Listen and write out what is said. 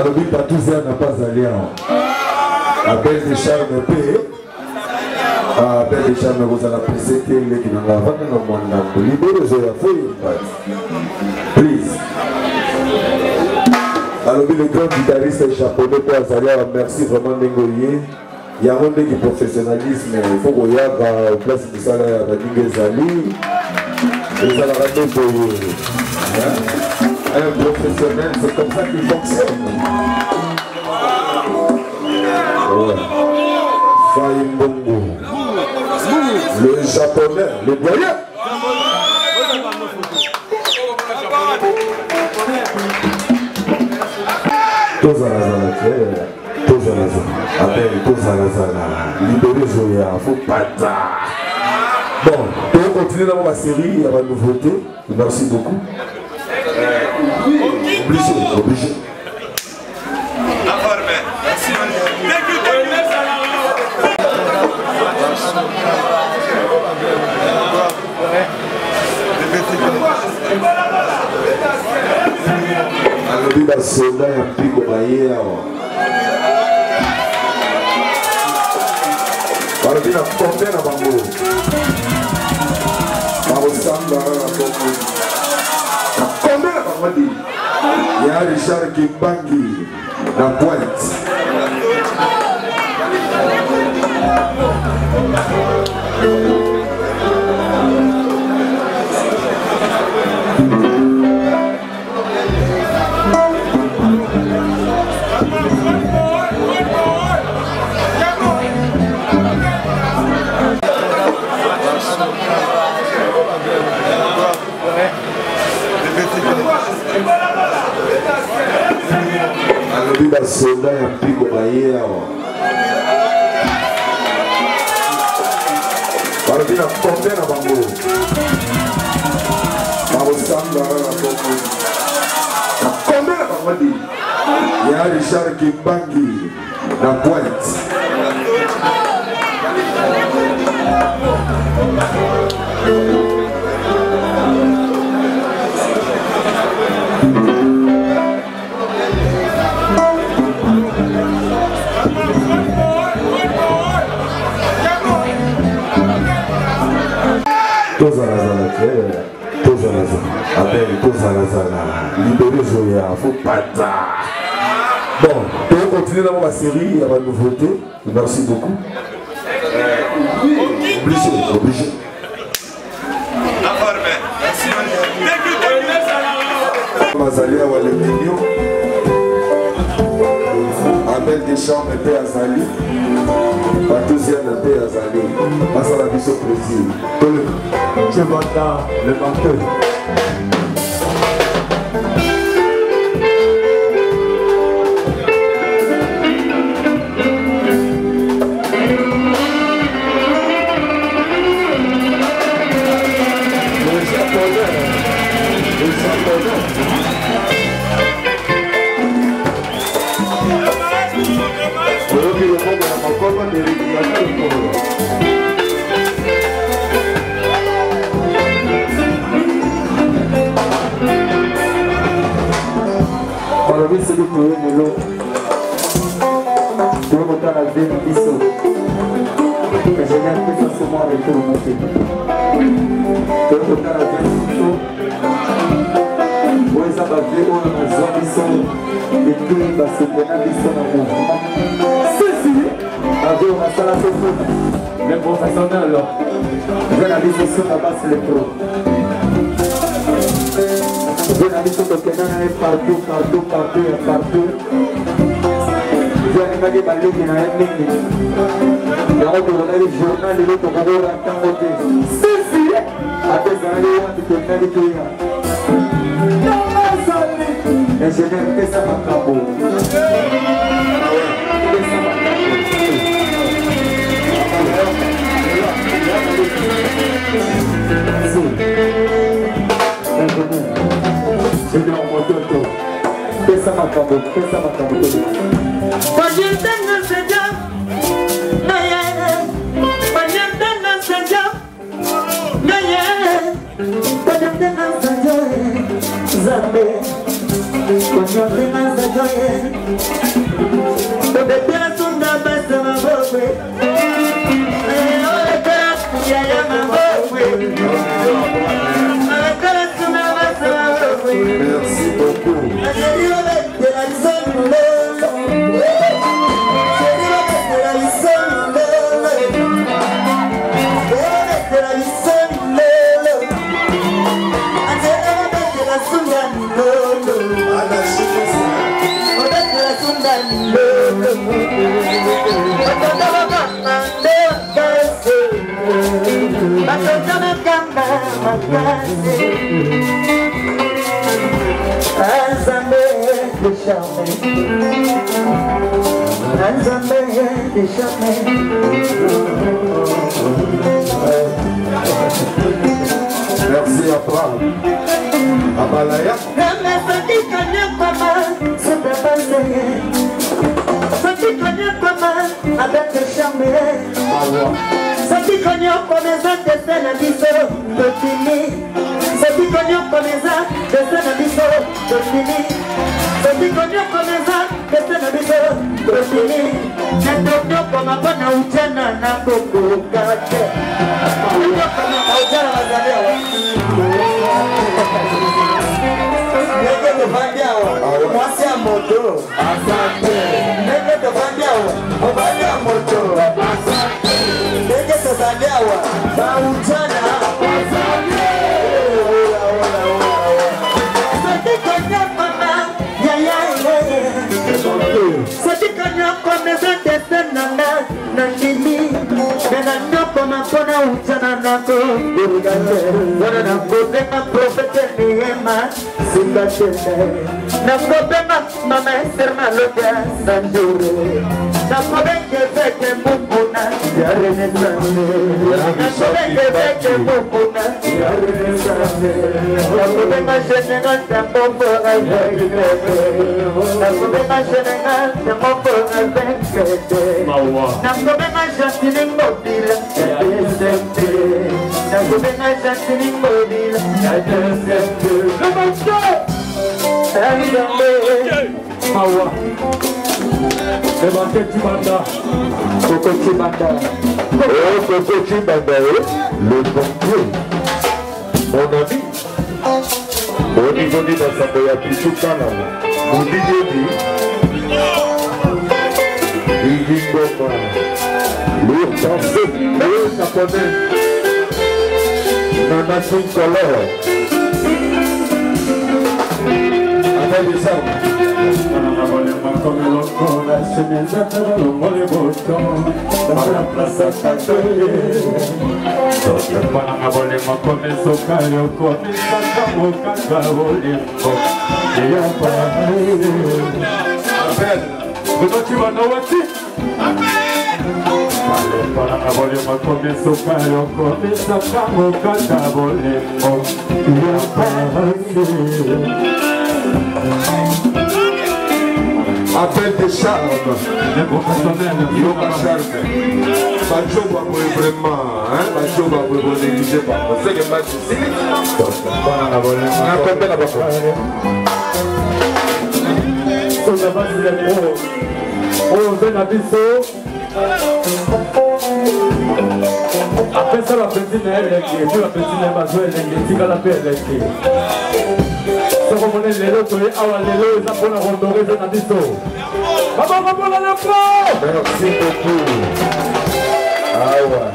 Alobi Patousia n'a pas alliance. Abel de Charme P. Abel de Charme vous allez apprécier qui n'a pas de mon libéré de la fouille. Please. Alobi le grand guitariste japonais pour Azalia, merci vraiment Nengoye. Il y a un monde qui professionnalisme, il faut qu'on y aille à la place de ça, à la Ligue Zali. Et ça la ramène pour un professionnel, c'est comme ça qu'il fonctionne. Ouais. Faïmbongo. Le japonais, le doyen. Libéré Zoya, faut pas tard. Bon, on continue dans ma série, il y a ma nouveauté. Merci beaucoup. Obligé. Alobi ba soda ya pigo baye awa. Alobi na pompe na bango. Babo samba na pompe. Na pompe na bango di. Ya Richard Kimbangi na Pointe. Alobi ba soda ya pigo baye awa. Alobi na pompe na bango. Babo samba na pompe. Na pompe na bango di. Ya Richard Kimbangi na Pointe. Libéré Zoya, faut pas tard. Bon, on continue dans ma série, il y a ma nouveauté. Merci beaucoup. Obligé. Mazalia ou les millions. Abel Deschamps et Père Azali. Patousia et Père Azali. Passe à la mission plaisir. Je m'entends le menteur. C'est le tour de l'eau. Tout le monde a la vie de l'issue. Et je viens de faire ce mois avec tout le monde. Tout le monde a la vie de l'issue. Où est-ce que la vie où on a besoin d'issue? Et tout le monde se prend l'issue dans le mouvement. Ceci, la vie on a ça la fait tout. Les professionnels là. Je vais la vie sur la base les pros. Je vais la mission de Kenan partout. Je vais regarder ma ligne dans un minute. Je vais regarder le journal de l'autre pour voir un temps de ceci. Après ça, je vais regarder tout ça. Et je vais faire ça ma cabo. Je vais en moto. Pesa makambo. Panyentana seja. Panyentana seja. Panyentana seja. Zambe. Merci beaucoup. Merci à toi. Abalaya. Le pompier, mon ami, au niveau de l'Assemblée à Pichukana, mon Didier, il dit comment le français, le japonais, Nana Kinkolor, avec les armes. Appel de charme, yoga charme. Bacho va vraiment, hein? Bacho va vraiment négliger pas. C'est que match ici. On a compté la baffe. On a passé les pros. On fait la biseau. Après ça, la petite elle qui est, la petite elle va jouer elle qui la paix elle qui. C'est comme on est les autres, awa les autres, ça pour la rondorée de la biseau. Merci beaucoup. Ah ouais.